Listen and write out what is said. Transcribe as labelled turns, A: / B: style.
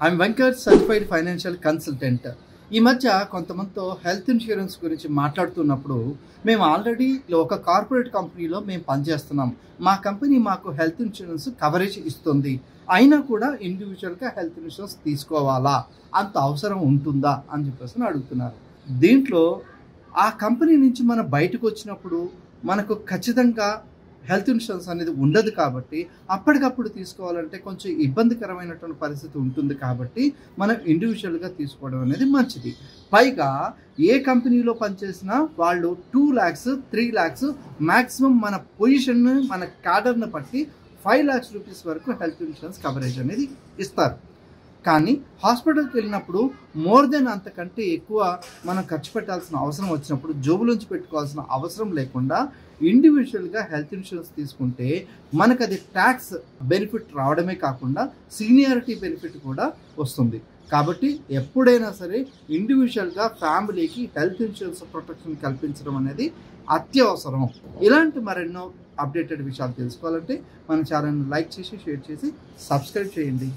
A: I'm Venkat, certified financial consultant. ఈ మధ్య కొంతమందితో హెల్త్ ఇన్సూరెన్స్ గురించి మాట్లాడుతున్నప్పుడు మేము ఆల్రెడీ ఒక కార్పొరేట్ కంపెనీలో మేము పనిచేస్తున్నాం, మా కంపెనీ మాకు హెల్త్ ఇన్సూరెన్స్ కవరేజ్ ఇస్తుంది, అయినా కూడా ఇండివిజువల్గా హెల్త్ ఇన్సూరెన్స్ తీసుకోవాలా, అంత అవసరం ఉంటుందా అని చెప్పేసి అడుగుతున్నారు. దీంట్లో ఆ కంపెనీ నుంచి మనం బయటకు వచ్చినప్పుడు మనకు ఖచ్చితంగా హెల్త్ ఇన్సూరెన్స్ అనేది ఉండదు కాబట్టి అప్పటికప్పుడు తీసుకోవాలంటే కొంచెం ఇబ్బందికరమైనటువంటి పరిస్థితి ఉంటుంది కాబట్టి మనం ఇండివిజువల్గా తీసుకోవడం అనేది మంచిది. పైగా ఏ కంపెనీలో పనిచేసినా వాళ్ళు 2 lakhs 3 lakhs మ్యాక్సిమం మన పొజిషన్ మన క్యాడర్ని బట్టి 5 lakhs రూపీస్ వరకు హెల్త్ ఇన్సూరెన్స్ కవరేజ్ అనేది ఇస్తారు. కానీ హాస్పిటల్కి వెళ్ళినప్పుడు మోర్ దెన్ అంతకంటే ఎక్కువ మనం ఖర్చు పెట్టాల్సిన అవసరం వచ్చినప్పుడు జోబులోంచి పెట్టుకోవాల్సిన అవసరం లేకుండా ఇండివిజువల్గా హెల్త్ ఇన్సూరెన్స్ తీసుకుంటే మనకు అది ట్యాక్స్ బెనిఫిట్ రావడమే కాకుండా సీనియారిటీ బెనిఫిట్ కూడా వస్తుంది. కాబట్టి ఎప్పుడైనా సరే ఇండివిజువల్గా ఫ్యామిలీకి హెల్త్ ఇన్సూరెన్స్ ప్రొటెక్షన్ కల్పించడం అనేది అత్యవసరం. ఇలాంటి మరెన్నో అప్డేటెడ్ విషయాలు తెలుసుకోవాలంటే మన ఛానల్ని లైక్ చేసి షేర్ చేసి సబ్స్క్రైబ్ చేయండి.